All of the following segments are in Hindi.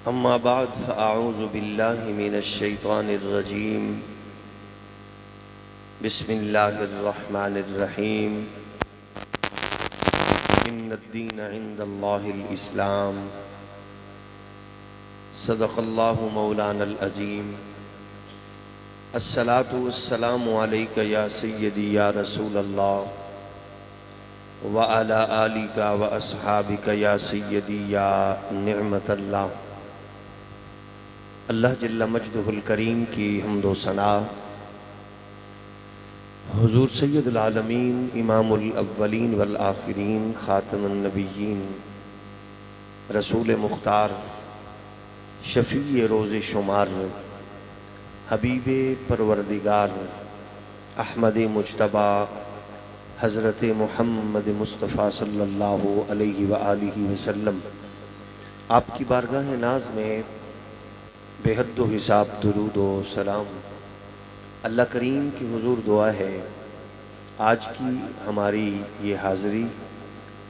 अम्मा बाद फ़अऊज़ु बिल्लाहि मिनश्शैतानिर्रजीम बिस्मिल्लाहिर्रहमानिर्रहीम इन्नद्दीन इंदल्लाहिल इस्लाम सदक़ल्लाहु मौलानल अज़ीम। अस्सलातु वस्सलामु अलैका या सय्यदी या रसूलल्लाह व अला आलिका व अस्हाबिका या सय्यदी या निअमतल्लाह। अल्लाह जल्ल मजदुहुल करीम की हम्दो सना हुज़ूर सय्यदुल आलमीन इमामुल अव्वलीन वल आखिरीन खातमुन नबिय्यीन रसूल मुख्तार शफ़ी रोज़ शुमार हबीब परवरदिगार अहमद मुज्तबा हज़रत मुहम्मद मुस्तफ़ा सल्लल्लाहु अलैहि व आलिहि वसल्लम आपकी बारगाह नाज में बेहद्दो हिसाब दुरूद व सलाम। अल्लाह करीम की हुजूर दुआ है आज की हमारी ये हाज़री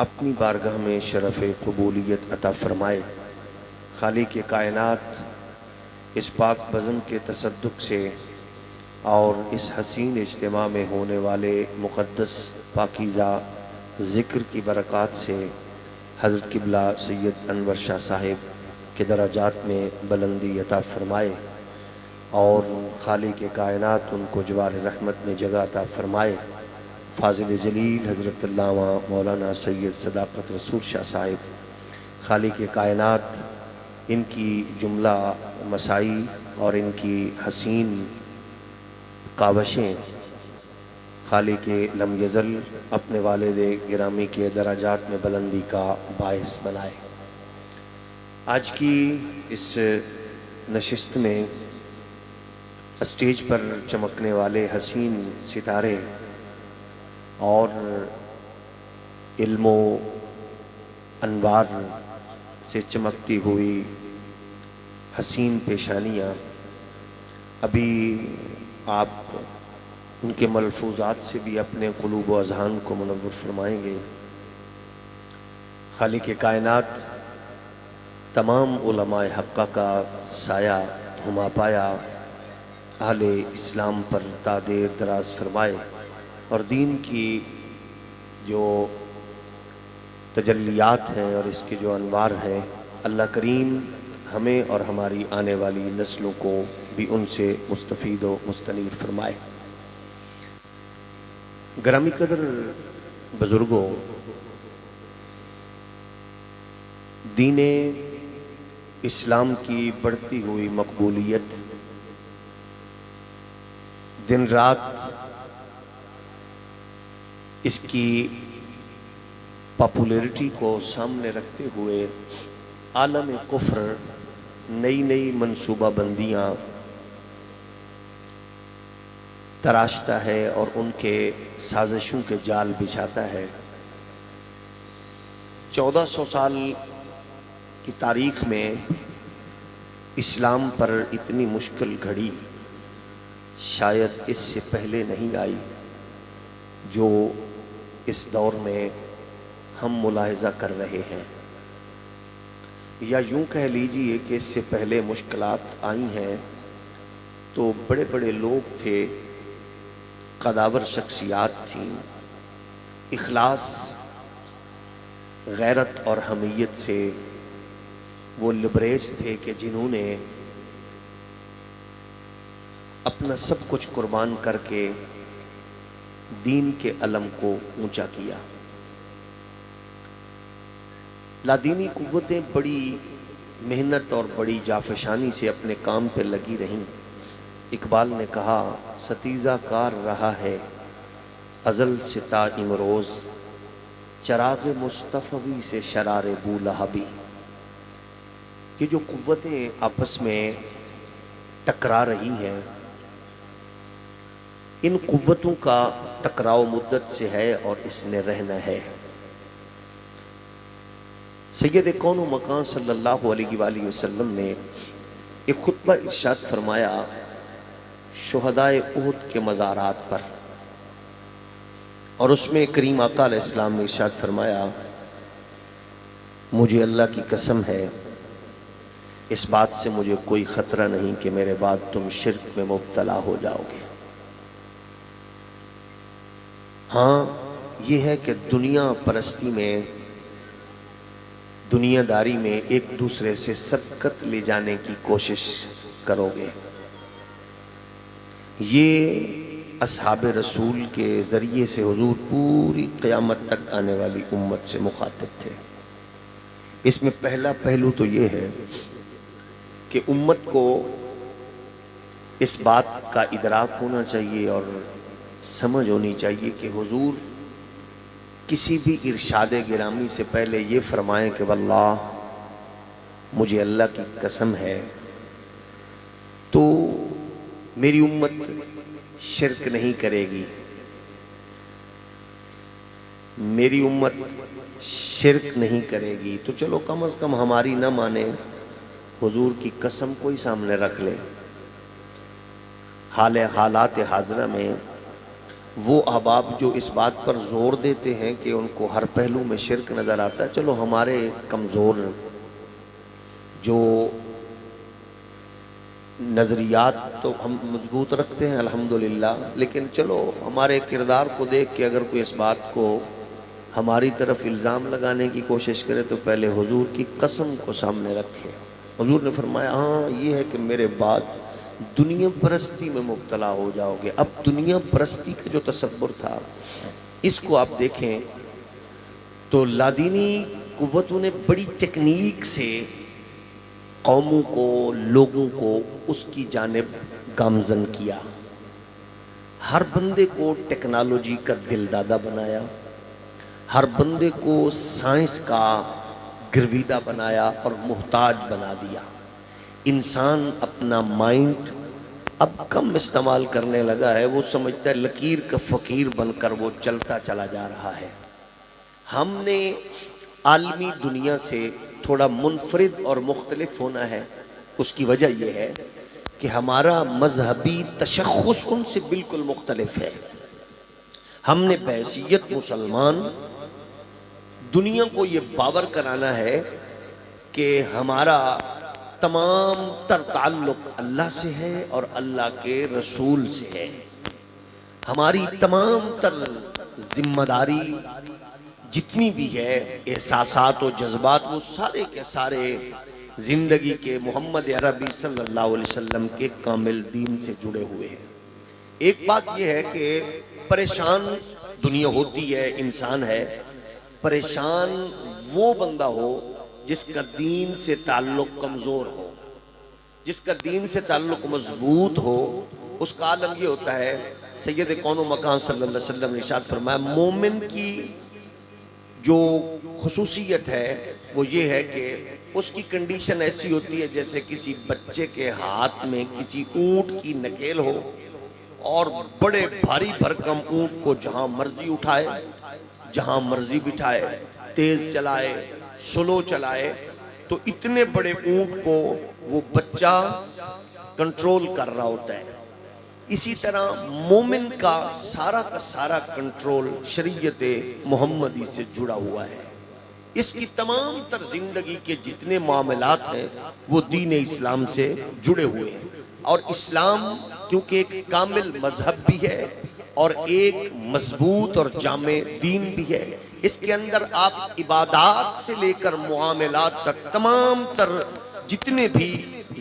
अपनी बारगाह में शरफ़ क़बूलियत अता फ़रमाए। खालिक़ कायनात इस पाक बज़म के तसद्दुक़ से और इस हसीन इज्तिमा में होने वाले मुक़द्दस पाकीज़ा ज़िक्र की बरक़ात से हज़रत क़िबला सैयद अनवर शाह साहिब के दराजात में बुलंदी अता फ़रमाए और खालिक़ कायनात उनको जवार रहमत में जगह अता फ़रमाए। फ़ाज़िल जलील हज़रत अल्लामा मौलाना सैयद सदाक़त रसूल शाह साहिब खालिक़ कायनात इनकी जुमला मसाई और इनकी हसीन कावशें खालिक़ लम यज़ल अपने वालिद गिरामी के दराजात में बुलंदी का बाइस बनाए। आज की इस नशिस्त में स्टेज पर चमकने वाले हसीन सितारे और इल्मो अनवार से चमकती हुई हसीन पेशानियाँ अभी आप उनके मलफूज़ात से भी अपने क़ुलूब व अज़हान को मुनव्वर फरमाएंगे। खालिक़ कायनात तमाम उलमाए हक़्क़ा का साया हुमा पाया अहले इस्लाम पर तादेर दराज फरमाए और दीन की जो तजल्लियात हैं और इसके जो अनवार हैं अल्लाह करीम हमें और हमारी आने वाली नस्लों को भी उनसे मुस्तफ़ीद व मुस्तनीर फरमाए। ग्रामी कदर बुज़ुर्गों, दीने इस्लाम की बढ़ती हुई मकबूलियत दिन रात इसकी पॉपुलैरिटी को सामने रखते हुए आलम कुफ्र नई नई मनसूबाबंदियाँ तराशता है और उनके साजिशों के जाल बिछाता है। 1400 साल की तारीख में इस्लाम पर इतनी मुश्किल घड़ी शायद इससे पहले नहीं आई जो इस दौर में हम मुलाहिज़ा कर रहे हैं, या यूं कह लीजिए कि इससे पहले मुश्किलात आई हैं तो बड़े बड़े लोग थे, कदावर शख्सियात थीं, इखलास गैरत और हमीयत से वो लिबरेज थे कि जिन्होंने अपना सब कुछ कुर्बान करके दीन के अलम को ऊंचा किया। लादीनी कुव्वतें बड़ी मेहनत और बड़ी जाफशानी से अपने काम पे लगी रहीं। इकबाल ने कहा सतीजा कार रहा है अज़ल से ता इमरोज़ चराग़ मुस्तफ़वी से शरार बूलहबी। ये जो कुव्वतें आपस में टकरा रही हैं, इन कुव्वतों का टकराव मुद्दत से है और इसने रहना है। सैयद कौन व मकान सल्लल्लाहु अलैहि वसल्लम ने एक खुतबा इरशाद फरमाया शुहदाए उहद के मज़ारात पर, और उसमें करीम आका अलैहिस्सलाम ने इरशाद फरमाया मुझे अल्लाह की कसम है इस बात से मुझे कोई ख़तरा नहीं कि मेरे बाद तुम शिर्क में मुब्तला हो जाओगे। हाँ, ये है कि दुनिया परस्ती में, दुनियादारी में एक दूसरे से सबकत ले जाने की कोशिश करोगे। ये असहाब रसूल के ज़रिए से हुजूर पूरी क़यामत तक आने वाली उम्मत से मुखातिब थे। इसमें पहला पहलू तो ये है कि उम्मत को इस बात का इदराक होना चाहिए और समझ होनी चाहिए कि हुजूर किसी भी इरशाद गिरामी से पहले ये फरमाएं कि वल्लाह, मुझे अल्लाह की कसम है, तो मेरी उम्मत शिर्क नहीं करेगी, मेरी उम्मत शिर्क नहीं करेगी। तो चलो कम से कम हमारी ना माने, हुजूर की कसम कोई सामने रख ले। हालात हाजरा में वो अहबाब जो इस बात पर जोर देते हैं कि उनको हर पहलू में शिर्क नज़र आता है, चलो हमारे कमज़ोर जो नज़रियात तो हम मजबूत रखते हैं अल्हम्दुलिल्लाह, लेकिन चलो हमारे किरदार को देख के अगर कोई इस बात को हमारी तरफ इल्ज़ाम लगाने की कोशिश करे तो पहले हुजूर की कसम को सामने रखें। हुजूर ने फरमाया, हाँ ये है कि मेरे बाद दुनिया परस्ती में मुब्तला हो जाओगे। अब दुनिया परस्ती का जो तसव्वुर था, इसको आप देखें तो लादीनी कुव्वतों ने बड़ी टेक्निक से कौमों को, लोगों को उसकी जानिब गामजन किया। हर बंदे को टेक्नोलॉजी का दिलदादा बनाया, हर बंदे को साइंस का गिरवीदा बनाया और मुहताज बना दिया। इंसान अपना माइंड अब कम इस्तेमाल करने लगा है। वो समझता है लकीर का फ़कीर बनकर वो चलता चला जा रहा है। हमने आलमी दुनिया से थोड़ा मुनफरिद और मुख्तलिफ होना है। उसकी वजह यह है कि हमारा मजहबी तशख़्ख़ुस उनसे बिल्कुल मुख्तलिफ है। हमने बहैसियत मुसलमान दुनिया को ये बावर कराना है कि हमारा तमाम तर ताल्लुक़ अल्लाह से है और अल्लाह के रसूल से है। हमारी तमाम तर जिम्मेदारी जितनी भी है, एहसासात और जज्बात, वो सारे के सारे ज़िंदगी के मोहम्मद अरबी सल्लल्लाहु अलैहि वसल्लम के कामिल दीन से जुड़े हुए हैं। एक बात यह है कि परेशान दुनिया होती है, इंसान है, परेशान वो बंदा हो जिसका दीन से ताल्लुक कमज़ोर हो, जिसका दीन से ताल्लुक मजबूत हो। उसका आलम ये होता है, सैयद कौनो मकान सल्लल्लाहु अलैहि वसल्लम ने इरशाद फरमाया, मोमिन की जो खुसूसियत है वो ये है कि उसकी कंडीशन ऐसी होती है जैसे किसी बच्चे के हाथ में किसी ऊंट की नकेल हो और बड़े भारी भरकम ऊंट को जहां मर्जी उठाए, जहां मर्जी बिठाए, तेज चलाए, स्लो चलाए, तो इतने बड़े ऊंट को वो बच्चा कंट्रोल कर रहा होता है। इसी तरह मोमिन का सारा कंट्रोल शरीयत मोहम्मदी से जुड़ा हुआ है। इसकी तमाम तर जिंदगी के जितने मामलात हैं वो दीन इस्लाम से जुड़े हुए हैं। और इस्लाम क्योंकि एक कामिल मजहब भी है और एक मजबूत और जामे दीन भी है, इसके अंदर आप इबादात से लेकर मुआमलात तक तमाम तर जितने भी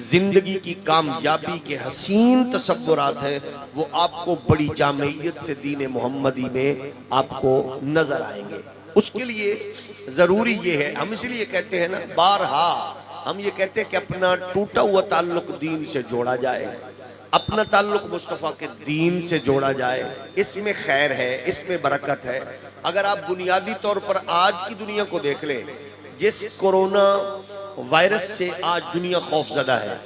जिंदगी की कामयाबी के हसीन तसव्वुरात हैं वो आपको बड़ी जामियत से दीन मोहम्मदी में आपको नजर आएंगे। उसके लिए जरूरी ये है, हम इसलिए कहते हैं ना, बारहा हम ये कहते हैं कि अपना टूटा हुआ ताल्लुक दीन से जोड़ा जाए, अपना ताल्लुक मुस्तफ़ा के दीन से जोड़ा जाए। इसमें खैर है, इसमें बरकत है। अगर आप बुनियादी तौर पर आज की दुनिया को देख लें, जिस कोरोना वायरस से आज दुनिया खौफजदा है,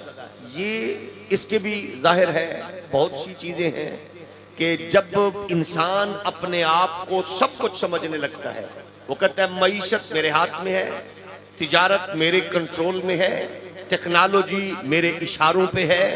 ये इसके भी जाहिर है बहुत सी चीजें हैं कि जब इंसान अपने आप को सब कुछ समझने लगता है, वो कहता है मईशत मेरे हाथ में है, तिजारत मेरे कंट्रोल में है, टेक्नोलॉजी मेरे इशारों पे है,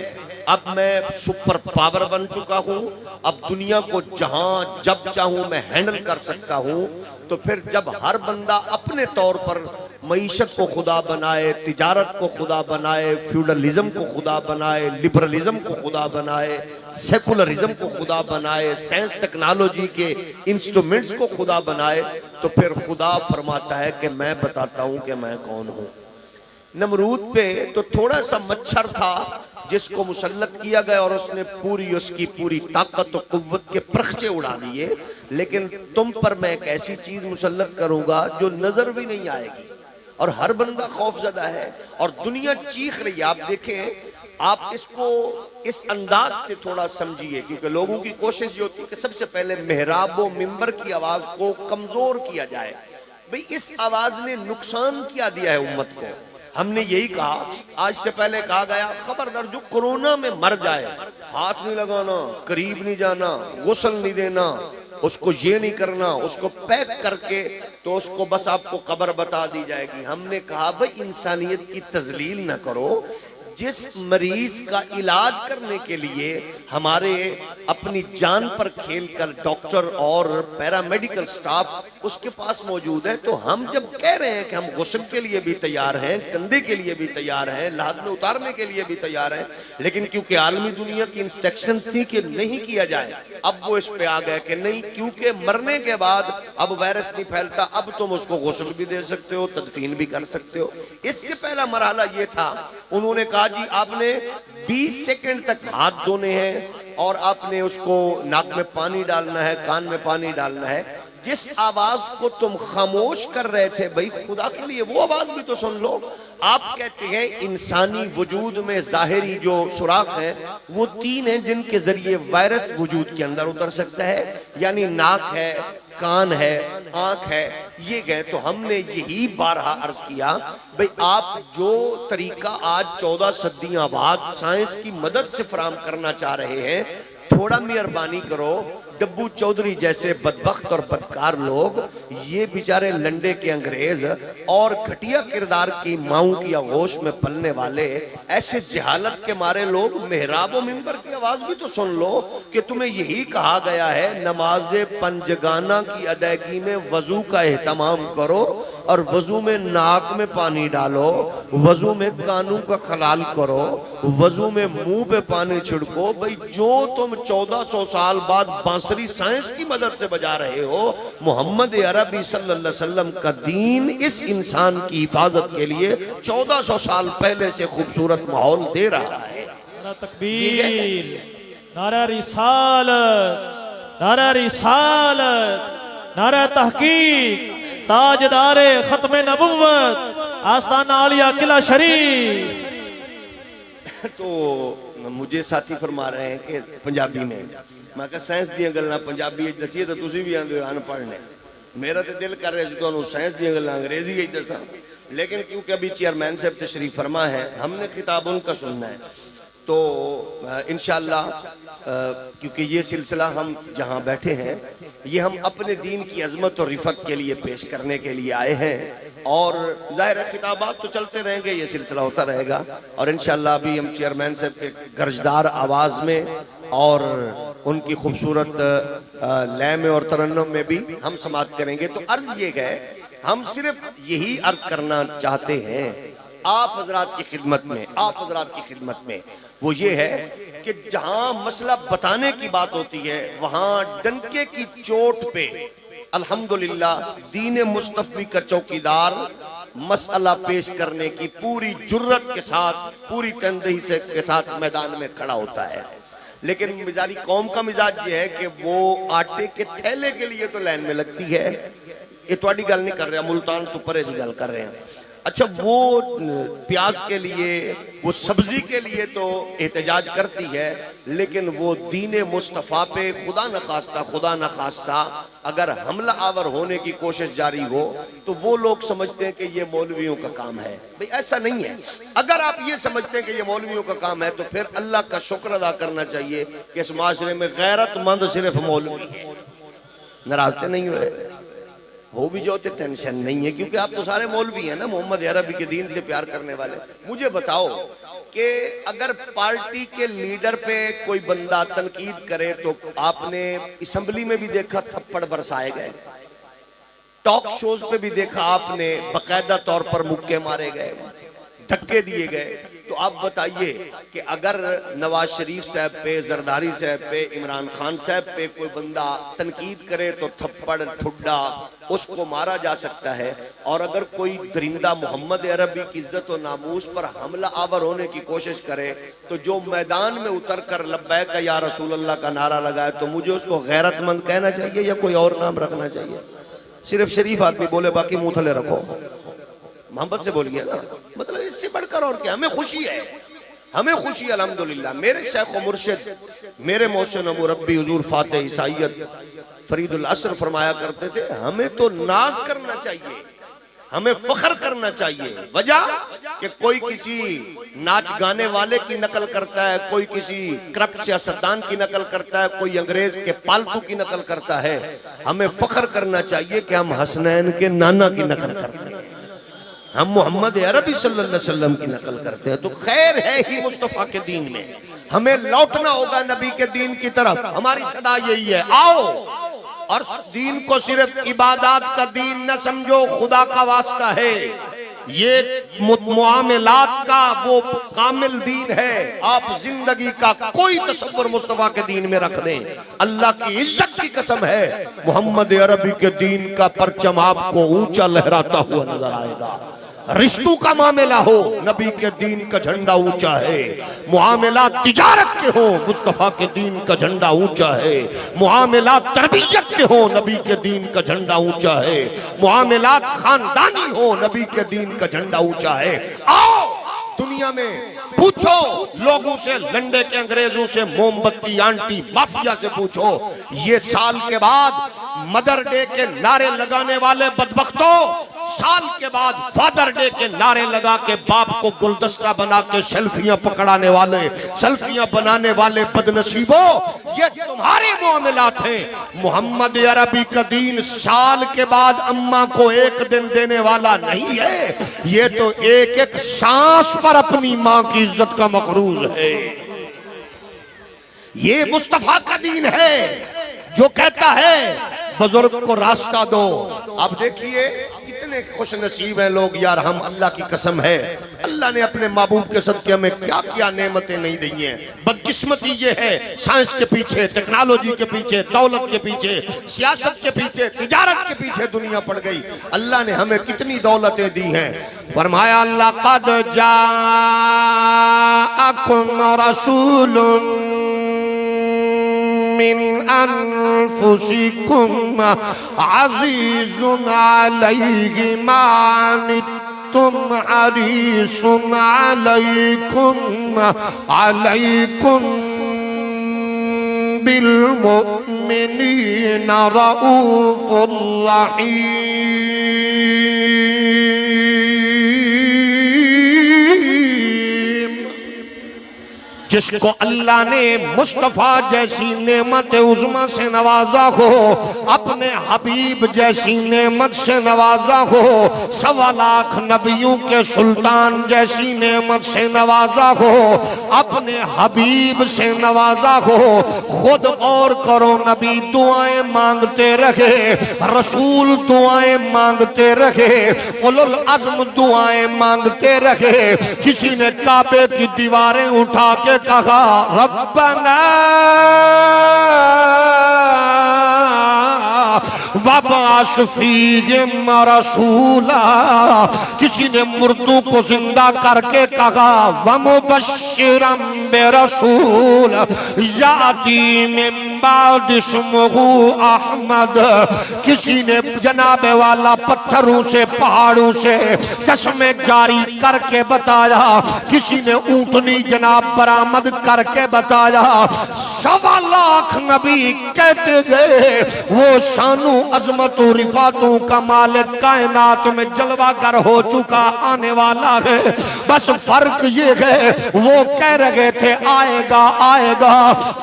अब मैं सुपर पावर बन चुका हूं, अब दुनिया को जहां जब चाहूं मैं हैंडल कर सकता हूं। तो फिर जब हर बंदा अपने तौर पर मईशत को खुदा बनाए, तिजारत को खुदा बनाए, फ्यूडलिज्म को खुदा बनाए, लिबरलिज्म को खुदा बनाए, सेकुलरिज्म को खुदा बनाए, साइंस टेक्नोलॉजी के इंस्ट्रूमेंट्स को खुदा बनाए, तो फिर खुदा फरमाता है कि मैं बताता हूं कि मैं कौन हूं। नमरूद पे तो थोड़ा सा मच्छर था जिसको मुसल्लत किया गया और उसने उसकी पूरी ताकत और कुव्वत के प्रखचे उड़ा दिए, लेकिन तुम पर मैं एक ऐसी चीज मुसल्लत करूंगा जो नजर भी नहीं आएगी और हर बंदा खौफजदा है और दुनिया चीख रही है। आप देखें, आप इसको इस अंदाज से थोड़ा समझिए, क्योंकि लोगों की कोशिश ये होती है कि सबसे पहले मेहराब व मिंबर की आवाज को कमजोर किया जाए। भाई इस आवाज ने नुकसान क्या दिया है उम्मत को? हमने यही कहा, आज से पहले कहा गया खबरदार जो कोरोना में मर जाए हाथ नहीं लगाना, करीब नहीं जाना, गुस्ल नहीं देना, उसको ये नहीं करना, उसको पैक करके तो उसको बस आपको कब्र बता दी जाएगी। हमने कहा भाई इंसानियत की तजलील ना करो। जिस मरीज का इलाज करने के लिए हमारे अपनी जान पर खेलकर डॉक्टर और पैरामेडिकल स्टाफ उसके पास मौजूद है, तो हम जब कह रहे हैं कि हम गुस्ल के लिए भी तैयार हैं, कंधे के लिए भी तैयार हैं, लाद में उतारने के लिए भी तैयार हैं, लेकिन क्योंकि आलमी दुनिया की इंस्ट्रक्शन थी कि नहीं किया जाए, अब वो इस पे आ गए कि नहीं, क्योंकि मरने के बाद अब वायरस नहीं फैलता, अब तुम उसको गुस्ल भी दे सकते हो, तदफीन भी कर सकते हो। इससे पहला मरहला ये था, उन्होंने कहा जी आपने 20 सेकंड तक हाथ धोने हैं और आपने उसको नाक में पानी डालना है, कान में पानी डालना है। जिस आवाज को तुम खामोश कर रहे थे भाई खुदा के लिए, वो आवाज भी तो सुन लो। आप कहते हैं इंसानी वजूद में जाहिरी जो सुराख है वो 3 हैं जिनके जरिए वायरस वजूद के अंदर उतर सकता है, यानी नाक है, कान है, आंख है, ये गए। तो हमने यही बारहा अर्ज किया भाई आप जो तरीका आज 14 सदियां बाद साइंस की मदद से फराम करना चाह रहे हैं, थोड़ा मेहरबानी करो। डब्बू चौधरी जैसे बदबख्त और बदकार लोग, ये बेचारे लंडे के अंग्रेज और घटिया किरदार की माऊ की आगोश में पलने वाले ऐसे जहालत के मारे लोग मेहराब व मिंबर की आवाज भी तो सुन लो कि तुम्हें यही कहा गया है नमाज पंजगाना की अदायगी में वजू का एहतमाम करो और वजू में नाक में पानी डालो, वजू में कानों का खलाल करो, वजू में मुंह पे पानी छिड़को। भाई जो तुम 1400 साल बाद बांसुरी साइंस की मदद से बजा रहे हो, मोहम्मद अरबी सल्लल्लाहु अलैहि वसल्लम का दीन इस इंसान की हिफाजत के लिए 1400 साल पहले से खूबसूरत माहौल दे रहा है। नारा तकबीर, नारा रिसालत, नारा रिसालत, नारा तहकीक, ताजदारे खत्मे नबुव्वत, आस्ताना आलिया किला शरीफ। तो मुझे साथी फरमा रहे हैं कि पंजाबी में मैं कहा साइंस दी गल्लां पंजाबी दसीए तो तुसी भी आंदे हो अनपढ़ ने। मेरा तो दिल कर रहा है साइंस दी गल्लां अंग्रेजी दसा, लेकिन क्योंकि अभी चेयरमैन साहब तशरीफ फरमा है, हमने खिताब उनका सुनना है, तो इंशाअल्लाह क्योंकि ये सिलसिला हम जहाँ बैठे हैं ये हम अपने दीन की अजमत और रिफत के लिए पेश करने के लिए आए हैं, और ज़ाहिर खिताबात तो चलते रहेंगे, ये सिलसिला होता रहेगा। और इंशाअल्लाह अभी हम चेयरमैन साहब के गर्जदार आवाज़ में और उनकी खूबसूरत लय में और तरन्नुम में भी हम समाअत करेंगे। तो अर्ज ये गए, हम सिर्फ यही अर्ज करना चाहते हैं आप हजरात की खिदमत में, आप हजरात की खिदमत में, वो ये है कि जहां मसला बताने की बात होती है वहां डंके की चोट पे अल्हम्दुलिल्लाह दीन मुस्तफ़ी का चौकीदार मसला पेश करने की पूरी जुर्रत के साथ, पूरी तनदेही से के साथ मैदान में खड़ा होता है। लेकिन मिजाजी कौम का मिजाज ये है कि वो आटे के थैले के लिए तो लाइन में लगती है। ये थोड़ी गल नहीं कर रहा, मुल्तान तो परे की गल कर रहे हैं। अच्छा, वो प्याज के लिए, वो सब्जी के लिए तो एहतजाज करती है, लेकिन वो दीन मुस्तफ़ा पे खुदा न खास्ता अगर हमला आवर होने की कोशिश जारी हो तो वो लोग समझते हैं कि ये मौलवियों का काम है। भाई ऐसा नहीं है। अगर आप ये समझते हैं कि ये मौलवियों का काम है तो फिर अल्लाह का शुक्र अदा करना चाहिए कि इस माशरे में गैरतमंद सिर्फ मौलवी। नाराज नहीं हुए, वो भी जो होते टेंशन नहीं है, क्योंकि आप तो सारे मौलवी हैं ना, मोहम्मद अरबी के दीन से प्यार करने वाले। मुझे बताओ कि अगर पार्टी के लीडर पे कोई बंदा तनकीद करे तो आपने असेंबली में भी देखा थप्पड़ बरसाए गए, टॉक शोज पे भी देखा आपने, बाकायदा तौर पर मुक्के मारे गए, धक्के दिए गए। तो आप बताइए कि अगर नवाज शरीफ साहब पे, जरदारी साहब पे, इमरान खान साहब पे कोई बंदा तनकीद करे तो थप्पड़ ठुड्डा उसको मारा जा सकता है, और अगर कोई दरिंदा मोहम्मद अरबी की इज्जत और नामूस पर हमला आवर होने की कोशिश करे तो जो मैदान में उतर कर लब्बैक या रसूल अल्लाह का नारा लगाए तो मुझे उसको गैरतमंद कहना चाहिए या कोई और नाम रखना चाहिए? सिर्फ शरीफ आदमी बोले, बाकी मुंह थले रखो, मोहब्बत से बोलिए ना। मतलब इससे बढ़कर और क्या? हमें खुशी है, हमें खुशी अल्हम्दुलिल्लाह। मेरे शेख व मुर्शिद, मेरे मोहसिन व मुरब्बी हुजूर फातिह सैयद फरीदुल असर फरमाया करते थे, हमें तो नाज करना चाहिए, हमें फख्र करना चाहिए। वजह कि कोई किसी नाच गाने वाले की नकल करता है, कोई किसी करप्ट सियासतदान की नकल करता है, कोई अंग्रेज के पालतू की नकल करता है। हमें फख्र करना चाहिए कि हम हसनैन के नाना की नकल करते हैं, हम मोहम्मद अरबी सल्लल्लाहु अलैहि वसल्लम की नकल करते हैं। तो खैर है ही मुस्तफा के दीन में, हमें लौटना होगा नबी के दीन की तरफ। हमारी सदा यही है, आओ और दीन को सिर्फ इबादत का दीन न समझो, खुदा का वास्ता है ये, मुआमलात का वो कामिल दीन है। आप जिंदगी का कोई तसव्वुर मुस्तफा के दीन में रख दें, अल्लाह की इज्जत की कसम है, मोहम्मद अरबी के दीन का परचम आपको ऊंचा लहराता हुआ नजर आएगा। रिश्तों का मामला हो, नबी के दीन का झंडा ऊंचा है। मुआमला तिजारत के हो, मुस्तफा के दीन का झंडा ऊंचा है। मुआमला तरबियत के हो, नबी के दीन का झंडा ऊंचा है। मुआमला खानदानी हो, नबी के दीन का झंडा ऊंचा है। आओ दुनिया में पूछो लोगों से, लंडे के अंग्रेजों से, मोमबत्ती आंटी माफिया से पूछो, ये साल के बाद मदर डे के नारे लगाने वाले बदबख्तों, साल के बाद फादर डे के नारे लगा के बाप को गुलदस्ता बना के सेल्फियां पकड़ाने वाले, सेल्फियां बनाने वाले बदनसीबों, ये तुम्हारे मामलात हैं। मोहम्मद अरबी का दीन साल के बाद अम्मा को एक दिन देने वाला नहीं है, ये तो एक एक सांस पर अपनी मां की इज्जत का मकरूज है। ये मुस्तफा का दीन है जो कहता है बुजुर्ग को रास्ता दो। अब देखिए कितने खुश नसीब हैं लोग यार, हम अल्लाह की कसम है, अल्लाह ने अपने महबूब के सदके में क्या क्या नेमतें नहीं दी हैं। बदकिस्मती ये है, साइंस के पीछे, टेक्नोलॉजी के पीछे, दौलत के पीछे, सियासत के पीछे, तिजारत के पीछे दुनिया पड़ गई। अल्लाह ने हमें कितनी दौलतें दी हैं। फरमाया अल्लाह कद जाअकुम रसूलुन मिन अनफुसिकुम अज़ीज़ुन अलैहि मा अनित्तुम हरीसुन अलैकुम बिल मुमिनीना रऊफ़ुर रहीम। जिसको अल्लाह ने मुस्तफा जैसी नेमत उज़्मा से नवाजा हो, अपने हबीब जैसी नेमत से नवाजा हो, 1.25 लाख नबियों के सुल्तान जैसी नेमत से नवाजा हो, अपने हबीब से नवाजा हो। खुद और करो, नबी दुआएं मांगते रहे, रसूल दुआएं मांगते रहे, उलुल अज़्म दुआएं मांगते रहे। किसी ने काबे की दीवारें उठा के कहा रब्बना वबास फीहिम रसूला, किसी ने मुर्दों को जिंदा करके कहा वमुबश्शिरम बिरसूल याती मिन बाद इस्मुहु अहमद, किसी ने जनाबे वाला पत्थरों से, पहाड़ों से चश्मे जारी करके बताया, किसी ने ऊंटनी जनाब बरामद करके बताया। 1.25 लाख नबी कहते गए वो शानू अजमत रिफातों का मालिक कायनात में जलवागर हो चुका, आने वाला है। बस फर्क ये है वो कह रहे थे आएगा आएगा,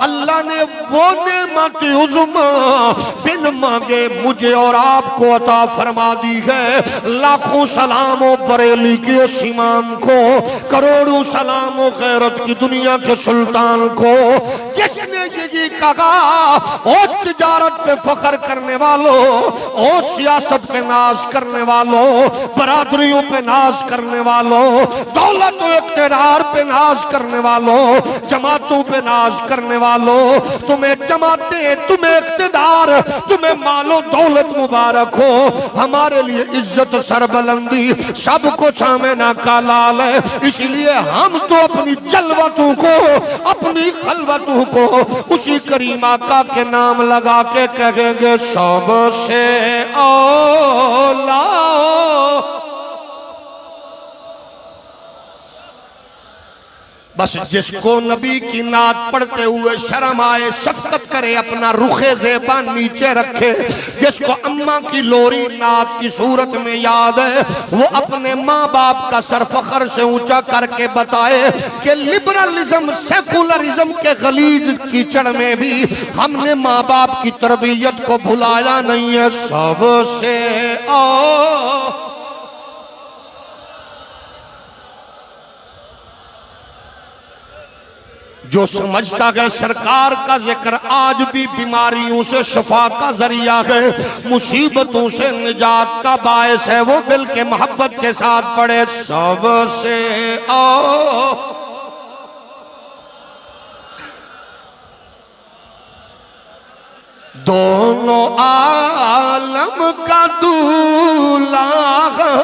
अल्लाह ने वो नेमत उज़्मा बिन मांगे मुझे और आपको अता फरमा दी है। लाखों सलामों बरेली के उस इमाम को, करोड़ों सलामों गैरत की दुनिया के सुल्तान को, जिसने ये कहा ओ तिजारत पे फख्र करने वालों, ओ सियासत पे नाज करने वालों, बरादरियों पे नाज करने वालों, दौलत और इक़्तिदार पे नाज करने वालों, जमातों पे नाज करने वालों, तुम्हें जमाते, तुम्हें इक़्तिदार, तुम्हें मालो दौलत मुबारक हो। हमारे लिए इज्जत सरबलंदी सब कुछ हमें ना का लाल है। इसलिए हम तो अपनी जलवतों को, अपनी खलवतों को उसी करीम आका के नाम लगा के कहेंगे सबसे औला। बस जिसको नबी की नात पढ़ते हुए शर्म आए, शफकत करे, अपना रुखे ज़ेबा नीचे रखे, जिसको अम्मा की लोरी नात की सूरत में याद है, वो अपने माँ बाप का सर फख्र से ऊंचा करके बताए कि लिबरलिज्म, सेकुलरिज्म के गलीज कीचड़ में भी हमने माँ बाप की तरबियत को भुलाया नहीं है। सबसे जो समझता है सरकार का जिक्र आज भी बीमारियों से शफा का जरिया है, मुसीबतों से निजात का बायस है, वो दिल के मोहब्बत के साथ पढ़े सबसे दोनों आलम का दूल्हा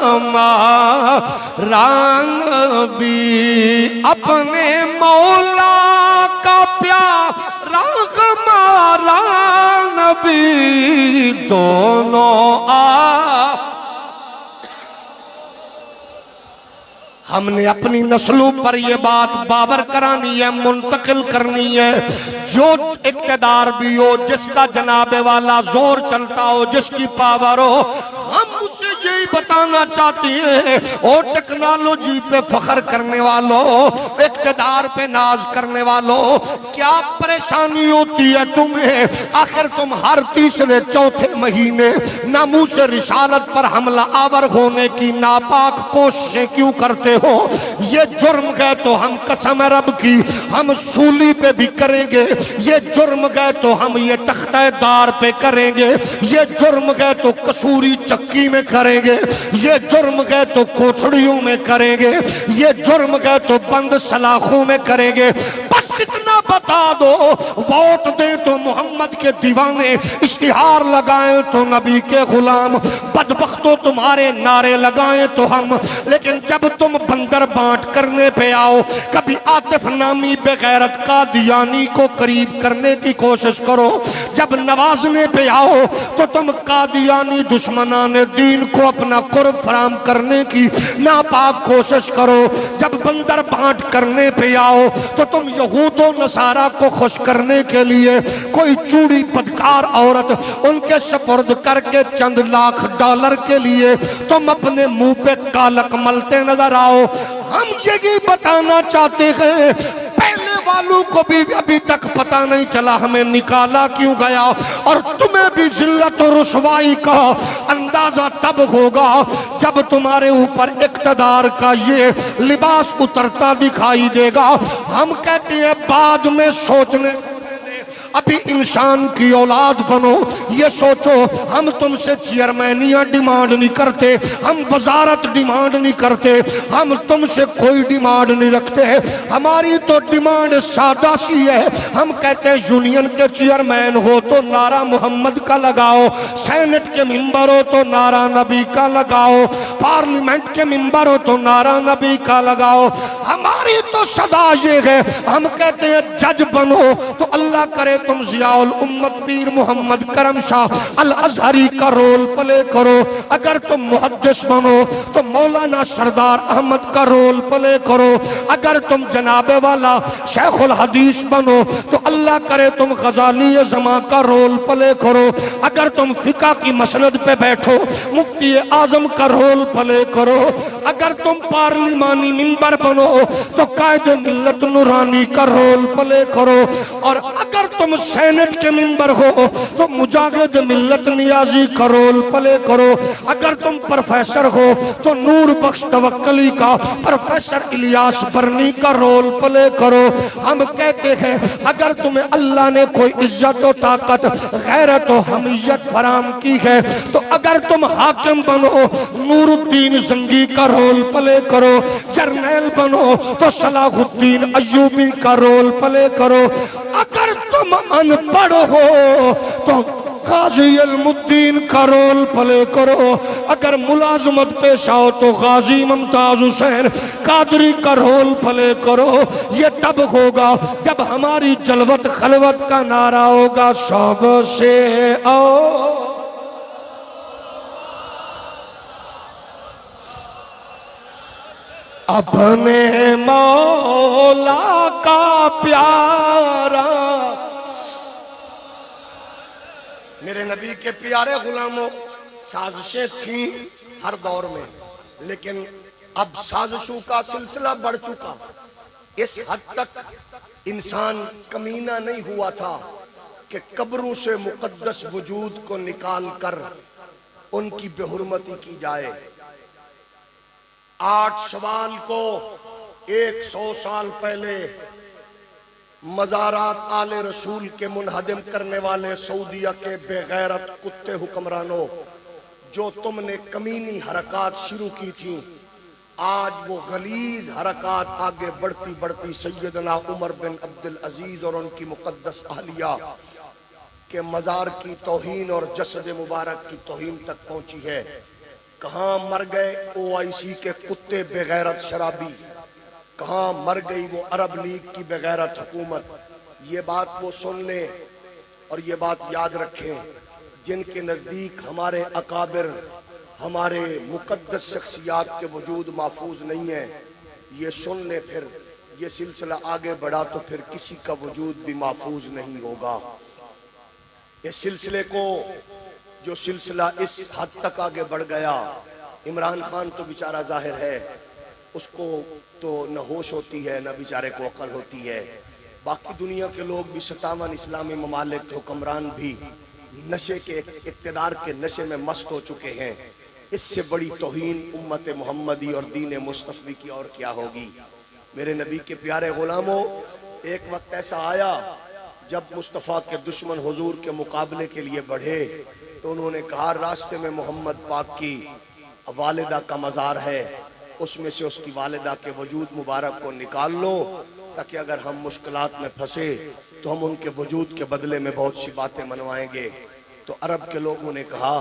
हमारा भी अपने मौला का प्यारा हमारा नबी। दोनों हमने अपनी नस्लों पर ये बात बाबर करानी है, मुंतकिल करनी है। जो इक़्तिदार भी हो, जिसका जनाबे वाला जोर चलता हो, जिसकी पावर हो, हम उससे यही बताना चाहते हैं और टेक्नोलॉजी पे फख्र करने वालों, इक़्तिदार पे नाज करने वालों, क्या परेशानी होती है तुम्हें? आखिर तुम हर तीसरे चौथे महीने नामूस रिसालत पर हमला आवर होने की नापाक कोशिशें क्यों करते हो? ये जुर्म गए तो हम कसम रब की हम सूली पे भी करेंगे, ये जुर्म गए तो हम ये तख्ते दार पे करेंगे, ये जुर्म गए तो कसूरी चक्की में करेंगे, ये जुर्म गए तो कोठड़ियों में करेंगे, ये जुर्म गए तो बंद सलाखों में करेंगे। बस इतना बता दो, वोट दे तो मोहम्मद के दीवाने, इश्तिहार लगाए तो नबी के गुलाम, बदबख्तों तुम्हारे नारे लगाए तो हम। लेकिन जब तुम बंदर बांट करने पे आओ, कभी आतिफ नामी बेगैरत कादियानी को करीब करने की कोशिश करो, जब नवाजने पे आओ तो तुम कादियानी दुश्मनाने दीन को अपना कुर्ब फराम करने की नापाक कोशिश करो, जब बंदर बांट करने पे आओ तो तुम यहूदो नसारा को खुश करने के लिए कोई चूड़ी पदकार औरत उनके सपुर्द करके चंद लाख डॉलर के लिए तुम अपने मुंह पे कालक मलते नजर आओ। हम यही बताना चाहते हैं, पहले वालों को भी अभी तक पता नहीं चला हमें निकाला क्यों गया, और तुम्हें भी जिल्लत और रुसवाई का अंदाजा तब होगा जब तुम्हारे ऊपर इक़्तिदार का ये लिबास उतरता दिखाई देगा। हम कहते हैं बाद में सोचने, अभी इंसान की औलाद बनो। ये सोचो, हम तुमसे चेयरमैनियां डिमांड नहीं करते, हम वजारत डिमांड नहीं करते, हम तुमसे कोई डिमांड नहीं रखते। हमारी तो डिमांड सादा सी है, हम कहते हैं यूनियन के चेयरमैन हो तो नारा मोहम्मद का लगाओ, सेनेट के मेंबर हो तो नारा नबी का लगाओ, पार्लियामेंट के मेंबर हो तो नारा नबी का लगाओ। हमारी तो सदा ये है, हम कहते हैं जज बनो तो अल्लाह करे तुम जियाउल उम्मत पीर मोहम्मद करम शाह अल अजहरी का रोल प्ले करो, अगर तुम मुहद्दिस बनो तो मौलाना सरदार अहमद का रोल प्ले करो, अगर तुम जनाबे वाला शेखुल हदीस बनो तो अल्लाह करे तुम गजाली जमा का रोल प्ले करो, अगर तुम फिका की मसनद पे बैठो मुफ्ती आजम का रोल प्ले करो, अगर तुम पार्लिमानी मिंबर बनो तो कायदे मिल्लत नूरानी का रोल प्ले करो, और अगर तुम सैनेट के मेंबर हो तो मुजाहिद मिल्लत नियाजी का रोल प्ले करो। अगर तुम प्रोफेसर हो तो नूर बख्श तवक्कली का प्रोफेसर इलियास बरनी का रोल प्ले करो। हम कहते हैं अगर तुम्हें अल्लाह ने कोई इज्जत और ताकत गैरत और हमीयत फराम की है तो अगर तुम हाकिम बनो नूरुद्दीन जंगी का रोल प्ले करो, जर्नैल बनो तो सलाहुद्दीन अय्यूबी का रोल प्ले करो। अगर तुम अनपढ़ हो तो गाजी अलमुद्दीन का रोल प्ले करो। अगर मुलाजमत पेश आओ तो गाजी मुमताज हुसैन कादरी का रोल प्ले करो। ये तब होगा जब हमारी जलवत खलवत का नारा होगा सबसे आओ अपने मौला का प्यारा। मेरे नबी के प्यारे गुलामों, साजिशें थी हर दौर में, लेकिन अब साजिशों का सिलसिला बढ़ चुका। इस हद तक इंसान कमीना नहीं हुआ था कि कब्रों से मुकद्दस वजूद को निकाल कर उनकी बेहुरमती की जाए। 8 शवाल को 100 साल पहले मज़ारात आले रसूल के मुनहदम करने वाले सऊदिया के बेगैरत कुत्ते हुक्मरानों, जो तुमने कमीनी हरकत शुरू की थी, आज वो गलीज हरकत आगे बढ़ती बढ़ती सैयदना उमर बिन अब्दुल अजीज और उनकी मुकद्दस अहलिया के मज़ार की तौहीन और जसद मुबारक की तौहीन तक पहुंची है। कहाँ मर गए OIC के कुत्ते बेगैरत शराबी, कहाँ मर गई वो अरब लीग की बेगैरत हुकूमत। ये बात वो सुन ले और ये बात याद रखें, जिनके नज़दीक हमारे अकाबिर, हमारे मुकद्दस शख्सियात के वजूद महफूज नहीं है, ये सुन ले। फिर ये सिलसिला आगे बढ़ा तो फिर किसी का वजूद भी महफूज नहीं होगा। इस सिलसिले को, जो सिलसिला इस हद तक आगे बढ़ गया, इमरान खान तो बेचारा जाहिर है उसको तो न होश होती है न बेचारे को अकल होती है। बाकी दुनिया के लोग भी 57 इस्लामी ममालिक के हुक्मरान भी नशे के इक़्तिदार के नशे में मस्त हो चुके हैं। इससे बड़ी तौहीन उम्मत मोहम्मदी और दीन मुस्तफ़ी की और क्या होगी। मेरे नबी के प्यारे गुलामों, एक वक्त ऐसा आया जब मुस्तफ़ा के दुश्मन हुजूर के मुकाबले के लिए बढ़े तो उन्होंने कहा, रास्ते में मोहम्मद पाक की वालिदा का मज़ार है, उसमें से उसकी वालिदा के वजूद मुबारक को निकाल लो, ताकि अगर हम मुश्किलात में फंसे तो हम उनके वजूद के बदले में बहुत सी बातें मनवाएंगे। तो अरब के लोगों ने कहा,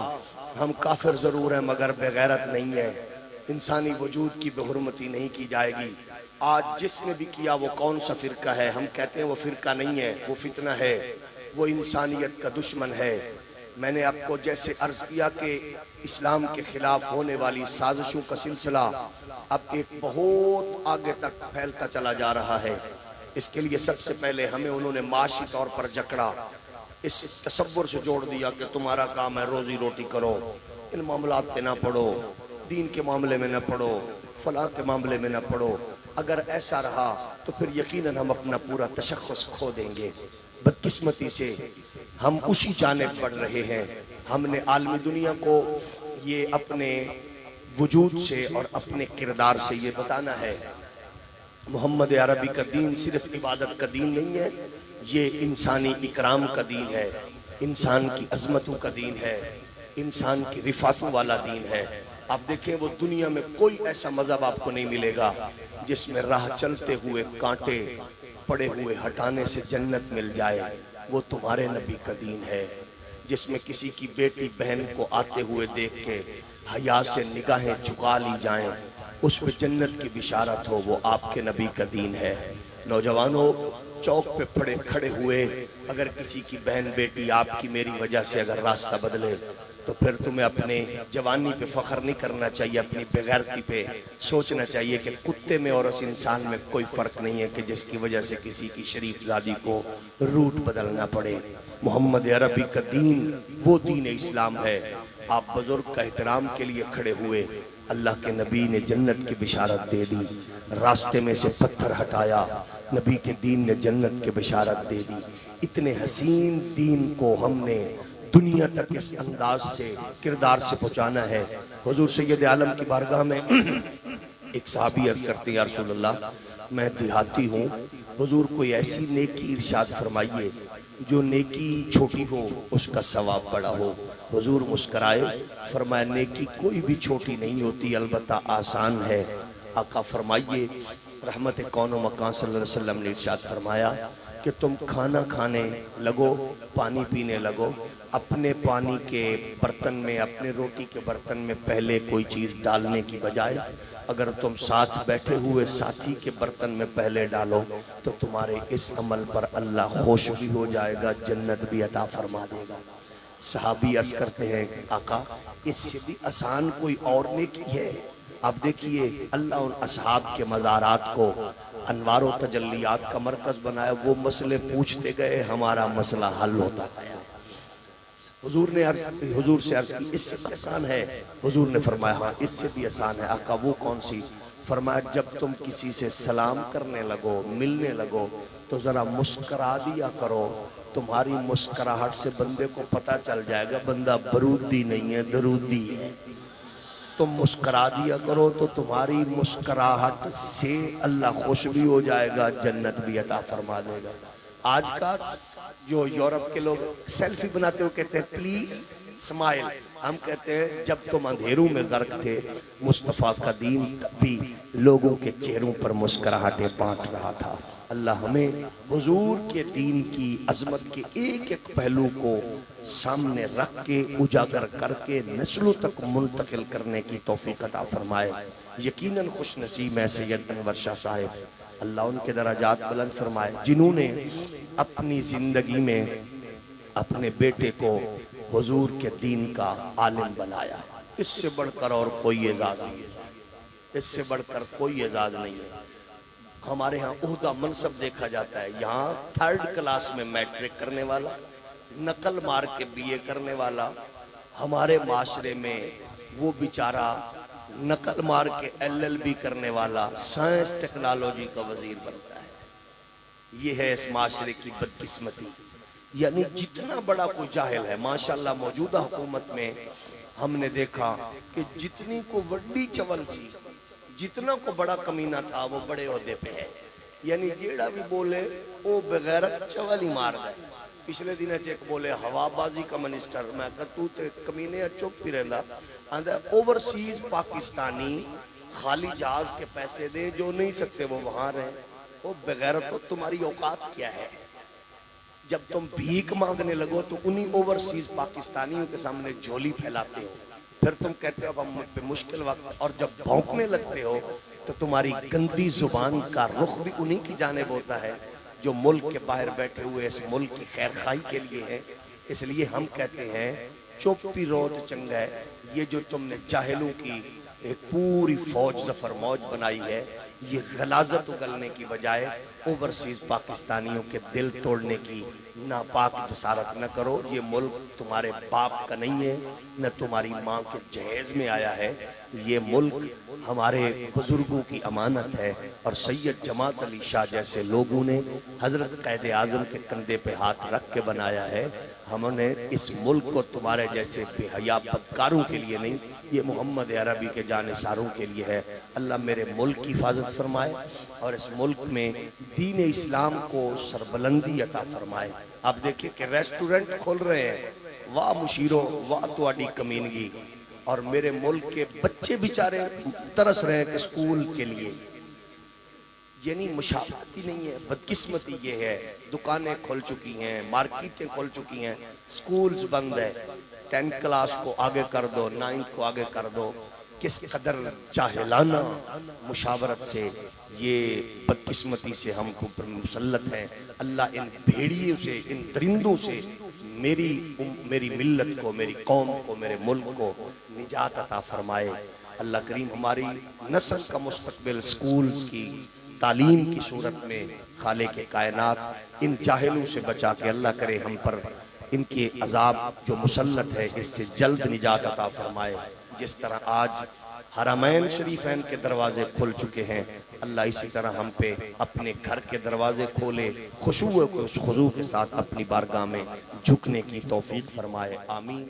हम काफिर ज़रूर हैं मगर बेगैरत नहीं है, इंसानी वजूद की बेहुरमती नहीं की जाएगी। आज जिसने भी किया वो कौन सा फ़िरका है? हम कहते हैं वो फ़िरका नहीं है, वो फितना है, वो इंसानियत का दुश्मन है। मैंने आपको जैसे अर्ज किया कि इस्लाम के खिलाफ होने वाली साजिशों का सिलसिला अब एक बहुत आगे तक फैलता चला जा रहा है। इसके लिए सबसे पहले हमें उन्होंने माशी तौर पर जकड़ा, इस तसव्वुर से जोड़ दिया कि तुम्हारा काम है रोजी रोटी करो, इन मामलात पे ना पढ़ो, दीन के मामले में ना पढ़ो, फलाह के मामले में ना पढ़ो। अगर ऐसा रहा तो फिर यकीनन हम अपना पूरा तशख्खुस खो देंगे। बदकिस्मती से हम उसी जानिब बढ़ रहे हैं। हमने आलमी दुनिया को ये अपने वजूद से और अपने किरदार से ये बताना है, मोहम्मद अरबी का दीन सिर्फ इबादत का दीन नहीं है, ये इंसानी इकराम का दीन है, इंसान की अजमतों का दीन है, इंसान की रिफातों वाला दीन है। आप देखें, वो दुनिया में कोई ऐसा मजहब आपको नहीं मिलेगा जिसमें राह चलते हुए कांटे पड़े हुए हटाने से जन्नत मिल जाए। वो तुम्हारे नबी का दीन है, जिसमें किसी की बेटी बहन को आते हुए देख के हया से निगाहें झुका ली जाएं, उसमें जन्नत की बिशारत हो, वो आपके नबी का दीन है। नौजवानों, चौक पे पड़े खड़े हुए अगर किसी की बहन बेटी आपकी मेरी वजह से अगर रास्ता बदले तो फिर तुम्हें अपने जवानी पे फख्र नहीं करना चाहिए, अपनी बेगैरती पे सोचना चाहिए कि कुत्ते में और उस इंसान में कोई फ़र्क नहीं है कि जिसकी वजह से किसी की शरीफ ज़ादी को रूट बदलना पड़े। मोहम्मद अरबी का दीन वो दीन इस्लाम है। आप बुजुर्ग का एहतराम के लिए खड़े हुए, अल्लाह के नबी ने जन्नत की बिशारत दे दी, रास्ते में से पत्थर हटाया, नबी के दीन ने जन्नत की बिशारत दे दी। इतने हसीन दीन को हमने दुनिया तक इस अंदाज से किरदार से पहुंचाना है। हुजूर सैयद आलम की बारगाह में एक साहबी अर्ज करते हैं, या रसूल अल्लाह, मैं देहाती हूँ, हुजूर कोई ऐसी नेकी इरशाद फरमाइए जो नेकी छोटी हो उसका सवाब बड़ा हो। हुजूर मुस्कराए, फरमाया नेकी कोई भी छोटी नहीं होती, अलबत्ता आसान है। आका फरमाइए, रहमत कौन मकान सल्लल्लाहु अलैहि वसल्लम ने इरशाद फरमाया कि तुम खाना खाने लगो, पानी पीने लगो, अपने पानी के बर्तन में, अपने रोटी के बर्तन में पहले कोई चीज़ डालने की बजाय अगर तुम साथ बैठे हुए साथी के बर्तन में पहले डालो तो तुम्हारे इस अमल पर अल्लाह खुश भी हो जाएगा, जन्नत भी अता फरमा देगा। सहाबी अर्ज करते हैं, आका इससे भी आसान कोई और नेकी है? आप देखिए, अल्लाह उन असहाब के मज़ारात को अनवार व तजल्लियात का मरकज बनाया, वो मसले पूछते गए, हमारा मसला हल होता गया। हुजूर से अर्ज की, इससे भी आसान है? हुजूर ने फरमाया हाँ इससे भी आसान है। आका वो कौन सी? फरमाया जब तुम किसी से सलाम करने लगो, मिलने लगो, तो जरा मुस्करा दिया करो, तुम्हारी मुस्कराहट से बंदे को पता चल जाएगा बंदा बरूदी नहीं है, दरूदी है। तुम मुस्करा दिया करो तो तुम्हारी मुस्कराहट से अल्लाह खुश भी हो जाएगा, जन्नत भी अता फरमा देगा। आज का जो यूरोप के लोग सेल्फी बनाते हो कहते हैं प्लीज स्माइल, हम कहते हैं जब तुम अंधेरों में गर्क थे, मुस्तफ़ा का दीन भी लोगों के चेहरों पर मुस्कुराहटें बांट रहा था। अल्लाह हमें हुजूर के दीन की अजमत के एक एक पहलू को सामने रख के उजागर करके नस्लों तक मुंतकिल करने की तौफीक अता फरमाए। यकीनन खुश नसीब है सैयद अनवर शाह साहिब, अल्लाह उनके दराजात बुलंद फरमाए, जिन्होंने अपनी जिंदगी में अपने बेटे को हुजूर के दीन का आलिम बनाया। इससे बढ़कर और कोई एजाज नहीं है, इससे बढ़कर कोई एजाज नहीं है। हमारे यहाँ ओहदा मनसब देखा जाता है, यहाँ 3rd क्लास में मैट्रिक करने वाला, नकल मार के बीए करने वाला, हमारे माशरे में वो बेचारा नकल मार के LLB करने वाला साइंस टेक्नोलॉजी का वजीर बनता है। ये है इस माशरे की बदकिस्मती। यानी जितना बड़ा कोई जाहिल है, माशाल्लाह मौजूदा हुकूमत में हमने देखा कि जितनी को वड्डी चवल सी, जितना को बड़ा कमीना था वो बड़े ओहदे पे है। यानी जेड़ा भी बोले वो बगैरत चवल ही मार गए। पिछले दिन एक बोले हवाबाजी का मिनिस्टर, मैं कहा तू तो कमीने चुप ही रहता, आंदा ओवरसीज पाकिस्तानी खाली जहाज के पैसे दे, जो नहीं सकते वो वहां रहे। वो बगैरत तो तुम्हारी औकात क्या है? जब तुम भीख मांगने लगो तो उन्हीं ओवरसीज पाकिस्तानियों के सामने झोली फैलाते हो, फिर तुम कहते हो अब हम पे मुश्किल वक्त, और जब भौंकने लगते हो तो तुम्हारी गंदी जुबान का रुख भी उन्हीं की जानिब होता है जो मुल्क के बाहर बैठे हुए इस मुल्क की खैरखाई के लिए है। इसलिए हम कहते हैं चुप्पी रोत चंगा है। ये जो तुमने जाहिलों की एक पूरी फौज जफर मौज बनाई है, ये गलाजत उगलने की बजाय ओवरसीज पाकिस्तानियों के दिल तोड़ने की नापाक जसारत न करो। ये मुल्क तुम्हारे बाप का नहीं है, न तुम्हारी माँ के जहेज में आया है। ये मुल्क हमारे बुजुर्गों की अमानत है, और सैयद जमात अली शाह जैसे लोगों ने हजरत कैद आजम के कंधे पे हाथ रख के बनाया है। हमने इस मुल्क को तुम्हारे जैसे बेहया बदकारों के लिए नहीं, ये मोहम्मद अरबी के जानिसारों के लिए है। अल्लाह मेरे मुल्क की हिफाजत फरमाए और इस मुल्क में दीन इस्लाम को सरबलंदी अता फरमाए। आप देखिए कि रेस्टोरेंट खोल रहे हैं, वाह मुशीरो, वाह तुहाडी कमीनगी। और मेरे मुल्क के बच्चे बेचारे तरस रहे हैं कि स्कूल के लिए। यानी मुशावरती नहीं है, बदकिस्मती ये है। दुकानें खुल चुकी हैं, मार्केटें खुल चुकी हैं, स्कूल्स बंद है। 10th क्लास को आगे कर दो, 9th को आगे कर दो। किस कदर जाहिलाना मुशावरत से, ये बदकिस्मती से हम ऊपर मुसल्लत हैं। अल्लाह इन भेड़ियों से, इन दरिंदों से मेरी मिल्लत को, मेरी कौम को, मेरे मुल्क को निजात अता फरमाए। अल्लाह करीम हमारी नस्ल का मुस्तकबिल स्कूल्स की तालीम की सूरत में खाले के कायनात इन जाहिलों से बचा के अल्लाह करे हम पर इनके अजाब जो मुसल्लत है इससे जल्द निजात अता फरमाए। जिस तरह आज हरमैन शरीफैन के दरवाजे खुल चुके हैं। अल्लाह इसी तरह हम पे अपने घर के दरवाजे खोले, खुशू के साथ अपनी बारगाह में झुकने की तौफीक फरमाए। आमीन।